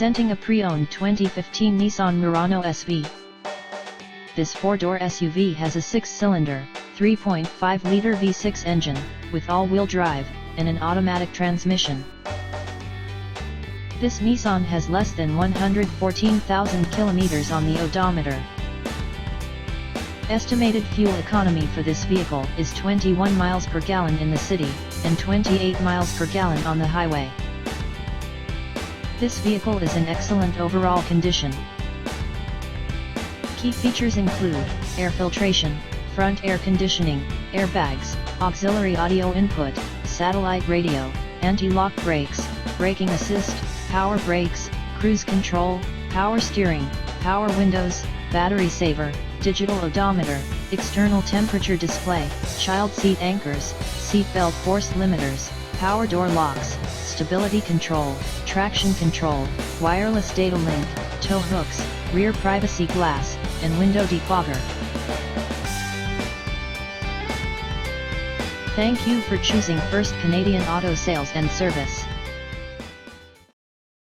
Presenting a pre-owned 2015 Nissan Murano SV. This 4-door SUV has a 6-cylinder, 3.5-liter V6 engine, with all-wheel drive, and an automatic transmission. This Nissan has less than 114,000 kilometers on the odometer. Estimated fuel economy for this vehicle is 21 miles per gallon in the city, and 28 miles per gallon on the highway. This vehicle is in excellent overall condition. Key features include air filtration, front air conditioning, airbags, auxiliary audio input, satellite radio, anti-lock brakes, braking assist, power brakes, cruise control, power steering, power windows, battery saver, digital odometer, external temperature display, child seat anchors, seat belt force limiters, power door locks, stability control, traction control, wireless data link, tow hooks, rear privacy glass, and window defogger. Thank you for choosing First Canadian Auto Sales and Service.